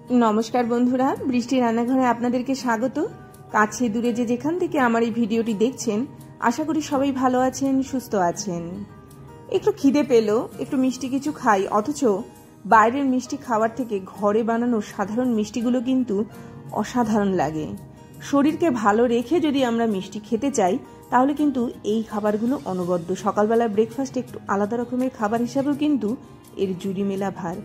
नमस्कार बंधुरा बृष्टि रान्नाघरे आपनादेरके स्वागत। काछे दूरे जे जेखान थेके आमार एई भिडियोटी देखछेन आशा करी सबाई भालो आछेन सुस्थ आछेन। एकटु खिदे पेलो एकटु मिष्टि किछु खाई, अथच बाइरेर मिष्टि खाওয়ার थेके घरे बानानो साधारण मिष्टिगुलो किन्तु असाधारण लागे। शरीरके भालो रेखे यदि आमरा मिष्टि खेते चाই ताहले किन्तु এই খাবারগুলো অনবদ্য। সকালবেলা ব্রেকফাস্ট একটু আলাদা রকমের খাবার হিসেবেও কিন্তু এর জুড়ি মেলা ভার।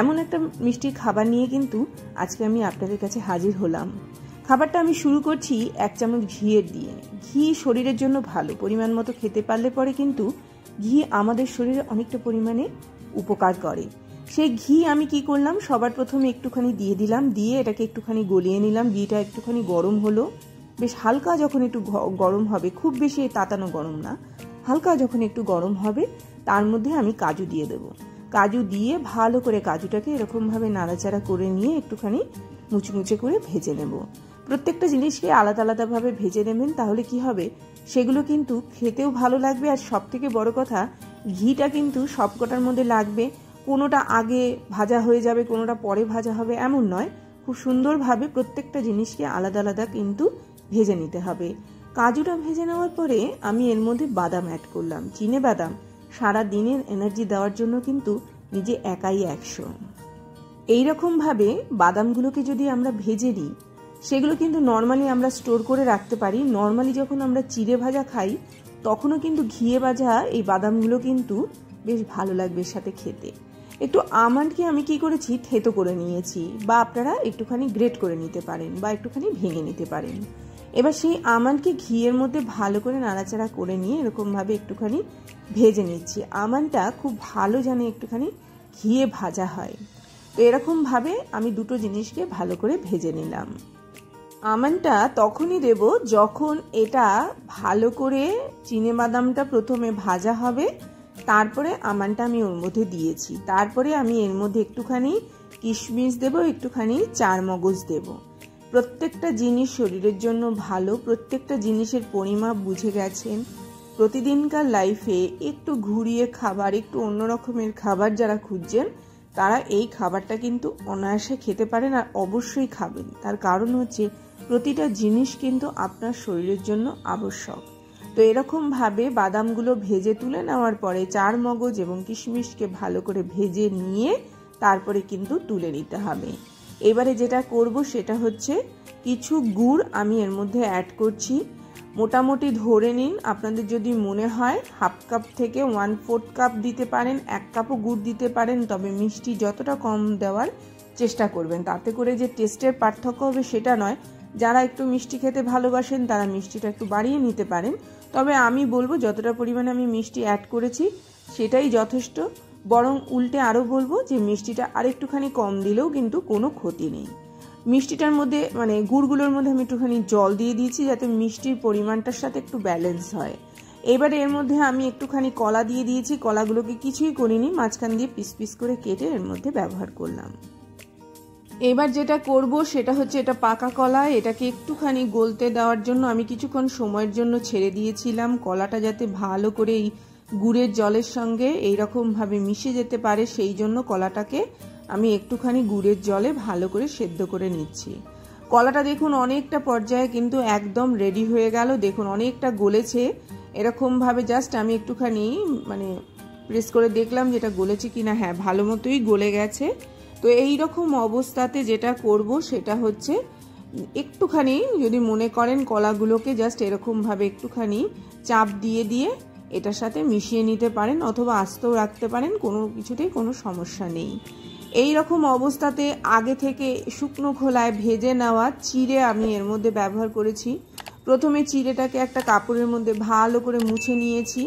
এমন একটা মিষ্টি খাবার নিয়ে কিন্তু আজকে আমি আপনাদের কাছে হাজির হলাম। খাবারটা আমি শুরু করছি 1 চামচ ঘিয়ের দিয়ে। ঘি শরীরের জন্য ভালো, পরিমাণ মতো খেতে পারলে পরে কিন্তু ঘি আমাদের শরীরে অনেকটা পরিমাণে উপকার করে। সেই ঘি আমি কি করলাম, সবার প্রথমে একটুখানি দিয়ে দিলাম, দিয়ে এটাকে একটুখানি গলিয়ে নিলাম। ঘিটা একটুখানি গরম হলো, বেশ হালকা যখন একটু গরম হবে, খুব বেশি তাতানো গরম না, হালকা যখন একটু গরম হবে তার মধ্যে আমি কাজু দিয়ে দেব। কাজু দিয়ে ভালো করে কাজুটাকে এরকমভাবে নাড়াচাড়া করে নিয়ে একটুখানি মুচমুচে করে ভেজে নেব। প্রত্যেকটা জিনিসকে আলাদা আলাদাভাবে ভেজে নেবেন, তাহলে কি হবে সেগুলো কিন্তু খেতেও ভালো লাগবে। আর সব থেকে বড় কথা, ঘিটা কিন্তু সবকটার মধ্যে লাগবে, কোনোটা আগে ভাজা হয়ে যাবে কোনোটা পরে ভাজা হবে এমন নয়। খুব সুন্দরভাবে প্রত্যেকটা জিনিসকে আলাদা আলাদা কিন্তু ভেজে নিতে হবে। কাজুটা ভেজে নেওয়ার পরে আমি এর মধ্যে বাদাম অ্যাড করলাম। চিনে বাদাম সারা দিনের এনার্জি দেওয়ার জন্য কিন্তু নিজে একাই 100। এইরকমভাবে বাদামগুলোকে যদি আমরা ভেজে নিই সেগুলো কিন্তু নর্মালি আমরা স্টোর করে রাখতে পারি। নর্মালি যখন আমরা চিড়ে ভাজা খাই তখনও কিন্তু ঘিয়ে ভাজা এই বাদামগুলো কিন্তু বেশ ভালো লাগবে সাথে খেতে। একটু আমন্ডকে আমি কি করেছি, থেতো করে নিয়েছি, বা আপনারা একটুখানি গ্রেট করে নিতে পারেন বা একটুখানি ভেঙে নিতে পারেন। এবার সেই আমন্ডকে ঘিয়ের মধ্যে ভালো করে নাড়াচাড়া করে নিয়ে এরকমভাবে একটুখানি ভেজে নিচ্ছি। আমন্ডটা খুব ভালো জানে একটুখানি ঘিয়ে ভাজা হয়। তো এরকমভাবে আমি দুটো জিনিসকে ভালো করে ভেজে নিলাম। আমন্ডটা তখনই দেব যখন এটা ভালো করে চিনে বাদামটা প্রথমে ভাজা হবে, তারপরে আমন্ডটা আমি ওর মধ্যে দিয়েছি। তারপরে আমি এর মধ্যে একটুখানি কিশমিশ দেব, একটুখানি চারমগজ দেব। প্রত্যেকটা জিনিস শরীরের জন্য ভালো, প্রত্যেকটা জিনিসের পরিমাপ বুঝে গেছেন। প্রতিদিনকার লাইফে একটু ঘুরিয়ে খাবার, একটু অন্য রকমের খাবার যারা খুঁজছেন তারা এই খাবারটা কিন্তু অনায়াসে খেতে পারেন, আর অবশ্যই খাবেন। তার কারণ হচ্ছে প্রতিটা জিনিস কিন্তু আপনার শরীরের জন্য আবশ্যক। তো এরকমভাবে বাদামগুলো ভেজে তুলে নেওয়ার পরে চারমগজ এবং কিশমিশকে ভালো করে ভেজে নিয়ে তারপরে কিন্তু তুলে নিতে হবে। এবারে যেটা করব সেটা হচ্ছে কিছু গুড় আমি এর মধ্যে অ্যাড করছি। মোটামুটি ধরে নিন, আপনাদের যদি মনে হয় 1/2 কাপ থেকে 1/4 কাপ দিতে পারেন, 1 কাপও গুড় দিতে পারেন, তবে মিষ্টি যতটা কম দেওয়ার চেষ্টা করবেন। তাতে করে যে টেস্টের পার্থক্য হবে সেটা নয়। যারা একটু মিষ্টি খেতে ভালোবাসেন তারা মিষ্টিটা একটু বাড়িয়ে নিতে পারেন, তবে আমি বলবো যতটা পরিমাণে আমি মিষ্টি অ্যাড করেছি সেটাই যথেষ্ট। বরং উল্টে আরও বলবো যে মিষ্টিটা আরেকটুখানি কম দিলেও কিন্তু কোনো ক্ষতি নেই। মিষ্টিটার মধ্যে মানে গুড়গুলোর মধ্যে আমি একটুখানি জল দিয়ে দিয়েছি যাতে মিষ্টির পরিমাণটার সাথে একটু ব্যালেন্স হয়। এবারে এর মধ্যে আমি একটুখানি কলা দিয়ে দিয়েছি। কলাগুলোকে কিছুই করিনি, মাঝখান দিয়ে পিস পিস করে কেটে এর মধ্যে ব্যবহার করলাম। এবার যেটা করব সেটা হচ্ছে, এটা পাকা কলা, এটাকে একটুখানি গলতে দেওয়ার জন্য আমি কিছুক্ষণ সময়ের জন্য ছেড়ে দিয়েছিলাম। কলাটা যাতে ভালো করে এই গুড়ের জলের সঙ্গে এইরকমভাবে মিশে যেতে পারে সেই জন্য কলাটাকে আমি একটুখানি গুড়ের জলে ভালো করে সেদ্ধ করে নিচ্ছি। কলাটা দেখুন অনেকটা পর্যায়ে কিন্তু একদম রেডি হয়ে গেল। দেখুন অনেকটা গলেছে। এরকমভাবে জাস্ট আমি একটুখানি মানে প্রেস করে দেখলাম যেটা গলেছে কিনা। হ্যাঁ, ভালো মতোই গলে গেছে। তো এই রকম অবস্থাতে যেটা করব সেটা হচ্ছে একটুখানি যদি মনে করেন কলাগুলোকে জাস্ট এরকমভাবে একটুখানি চাপ দিয়ে দিয়ে এটার সাথে মিশিয়ে নিতে পারেন, অথবা আস্তেও রাখতে পারেন, কোনো কিছুতেই কোনো সমস্যা নেই। এই রকম অবস্থাতে আগে থেকে শুকনো খোলায় ভেজে নেওয়া চিড়ে আমি এর মধ্যে ব্যবহার করেছি। প্রথমে চিড়েটাকে একটা কাপড়ের মধ্যে ভালো করে মুছে নিয়েছি।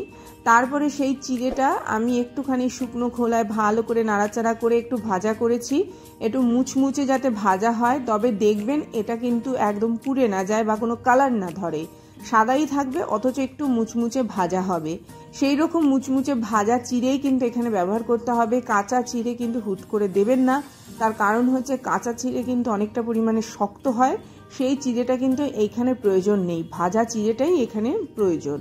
তারপরে সেই চিড়েটা আমি একটুখানি শুকনো খোলায় ভালো করে নাড়াচাড়া করে একটু ভাজা করেছি। একটু মুচমুচে যাতে ভাজা হয়, তবে দেখবেন এটা কিন্তু একদম পুড়ে না যায় বা কোনো কালার না ধরে, সাদাই থাকবে অথচ একটু মুচমুচে ভাজা হবে। সেই রকম মুচমুচে ভাজা চিড়েই কিন্তু এখানে ব্যবহার করতে হবে। কাঁচা চিড়ে কিন্তু হুট করে দেবেন না, তার কারণ হচ্ছে কাঁচা চিড়ে কিন্তু অনেকটা পরিমাণে শক্ত হয়, সেই চিড়েটা কিন্তু এইখানে প্রয়োজন নেই, ভাজা চিড়েটাই এখানে প্রয়োজন।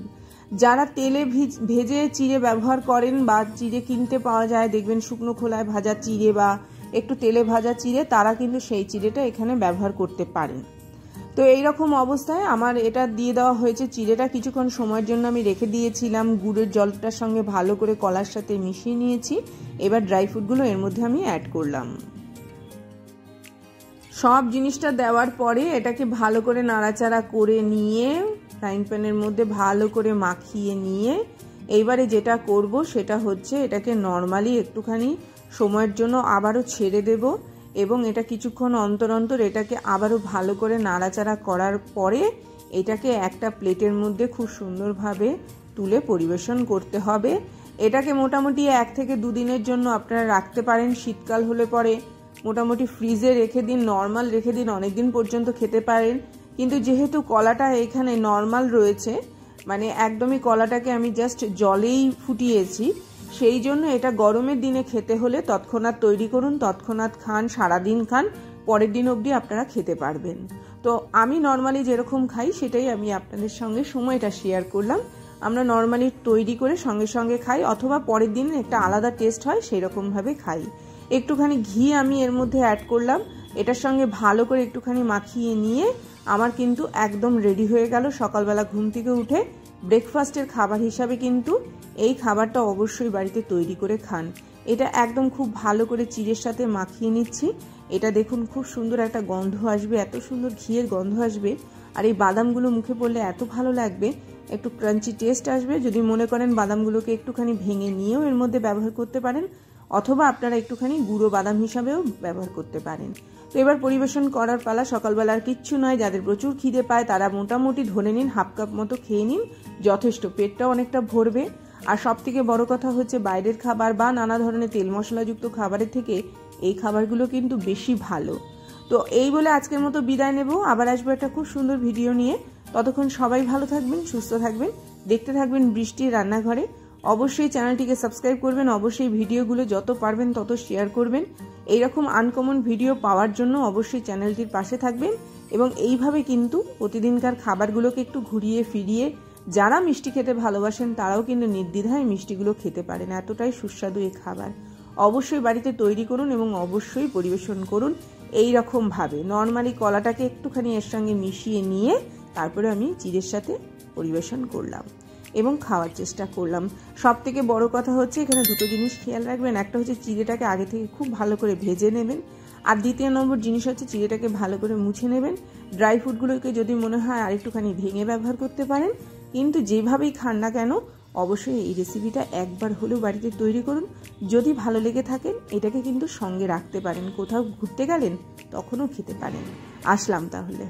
যারা তেলে ভেজে চিড়ে ব্যবহার করেন বা চিড়ে কিনতে পাওয়া যায় দেখবেন শুকনো খোলায় ভাজা চিড়ে বা একটু তেলে ভাজা চিড়ে তারা কিন্তু সেই চিড়েটা এখানে ব্যবহার করতে পারেন। তো এইরকম অবস্থায় আমার এটা দিয়ে দেওয়া হয়েছে। চিড়েটা কিছুক্ষণ সময়ের জন্য আমি রেখে দিয়েছিলাম, গুড়ের জলটার সঙ্গে ভালো করে কলার সাথে মিশিয়ে নিয়েছি। এবার ড্রাই ফ্রুটগুলো এর মধ্যে আমি অ্যাড করলাম। সব জিনিসটা দেওয়ার পরে এটাকে ভালো করে নাড়াচাড়া করে নিয়ে ফ্রাইং প্যানের মধ্যে ভালো করে মাখিয়ে নিয়ে এইবারে যেটা করব সেটা হচ্ছে এটাকে নর্মালি একটুখানি সময়ের জন্য আবারও ছেড়ে দেব এবং এটা কিছুক্ষণ অন্তর অন্তর এটাকে আবারও ভালো করে নাড়াচাড়া করার পরে এটাকে একটা প্লেটের মধ্যে খুব সুন্দরভাবে তুলে পরিবেশন করতে হবে। এটাকে মোটামুটি 1 থেকে 2 দিনের জন্য আপনারা রাখতে পারেন। শীতকাল হলে পরে মোটামুটি ফ্রিজে রেখে দিন, নর্মাল রেখে দিন, অনেক দিন পর্যন্ত খেতে পারেন। কিন্তু যেহেতু কলাটা এখানে নর্মাল রয়েছে, মানে একদমই কলাটাকে আমি জাস্ট জলেই ফুটিয়েছি, সেই জন্য এটা গরমের দিনে খেতে হলে তৎক্ষণাৎ তৈরি করুন, তৎক্ষণাৎ খান, সারাদিন খান, পরের দিন অবধি আপনারা খেতে পারবেন। তো আমি নর্মালি যেরকম খাই সেটাই আমি আপনাদের সঙ্গে সময়টা শেয়ার করলাম। আমরা নর্মালি তৈরি করে সঙ্গে সঙ্গে খাই অথবা পরের দিন একটা আলাদা টেস্ট হয় সেই রকমভাবে খাই। একটুখানি ঘি আমি এর মধ্যে অ্যাড করলাম, এটার সঙ্গে ভালো করে একটুখানি মাখিয়ে নিয়ে আমার কিন্তু একদম রেডি হয়ে গেল। সকালবেলা ঘুম থেকে উঠে ব্রেকফাস্টের খাবার হিসাবে কিন্তু এই খাবারটা অবশ্যই বাড়িতে তৈরি করে খান। এটা একদম খুব ভালো করে চিড়ের সাথে মাখিয়ে নিচ্ছি। এটা দেখুন খুব সুন্দর একটা গন্ধ আসবে, এত সুন্দর ঘিয়ের গন্ধ আসবে, আর এই বাদামগুলো মুখে পড়লে এত ভালো লাগবে, একটু ক্রাঞ্চি টেস্ট আসবে। যদি মনে করেন বাদামগুলোকে একটুখানি ভেঙে নিয়েও এর মধ্যে ব্যবহার করতে পারেন অথবা আপনারা একটুখানি গুঁড়ো বাদাম হিসাবেও ব্যবহার করতে পারেন। তো এবার পরিবেশন করার পালা। সকালবেলার কিচ্ছু নয়, যাদের প্রচুর খিদে পায় তারা মোটামুটি ধরে নিন 1/2 কাপ মতো খেয়ে নিন, যথেষ্ট, পেটটাও অনেকটা ভরবে। আর সব থেকে বড় কথা হচ্ছে বাইরের খাবার বা নানা ধরনের তেল মশলাযুক্ত খাবারের থেকে এই খাবারগুলো কিন্তু বেশি ভালো। তো এই বলে আজকের মতো বিদায় নেব, আবার আসবো একটা খুব সুন্দর ভিডিও নিয়ে। ততক্ষণ সবাই ভালো থাকবেন, সুস্থ থাকবেন, দেখতে থাকবেন বৃষ্টির রান্নাঘরে। অবশ্যই চ্যানেলটিকে সাবস্ক্রাইব করবেন, অবশ্যই ভিডিওগুলো যত পারবেন তত শেয়ার করবেন। এইরকম আনকমন ভিডিও পাওয়ার জন্য অবশ্যই চ্যানেলটির পাশে থাকবেন এবং এইভাবে কিন্তু প্রতিদিনকার খাবারগুলোকে একটু ঘুরিয়ে ফিরিয়ে যারা মিষ্টি খেতে ভালোবাসেন তারাও কিন্তু নির্দ্বিধায় মিষ্টিগুলো খেতে পারেন, এতটাই সুস্বাদু এই খাবার। অবশ্যই বাড়িতে তৈরি করুন এবং অবশ্যই পরিবেশন করুন এই রকম ভাবে। নর্মালি কলাটাকে একটুখানি এর সঙ্গে মিশিয়ে নিয়ে তারপরে আমি চিড়ের সাথে পরিবেশন করলাম এবং খাওয়ার চেষ্টা করলাম। সব থেকে বড় কথা হচ্ছে এখানে দুটো জিনিস খেয়াল রাখবেন, একটা হচ্ছে চিড়েটাকে আগে থেকে খুব ভালো করে ভেজে নেবেন, আর দ্বিতীয় নম্বর জিনিস হচ্ছে চিড়েটাকে ভালো করে মুছে নেবেন। ড্রাই ফ্রুটগুলোকে যদি মনে হয় আর একটুখানি ভেঙে ব্যবহার করতে পারেন, কিন্তু যেভাবেই খান না কেন অবশ্যই এই রেসিপিটা একবার হলেও বাড়িতে তৈরি করুন। যদি ভালো লেগে থাকেন এটাকে কিন্তু সঙ্গে রাখতে পারেন, কোথাও ঘুরতে গেলেন তখনও খেতে পারেন। আসলাম তাহলে।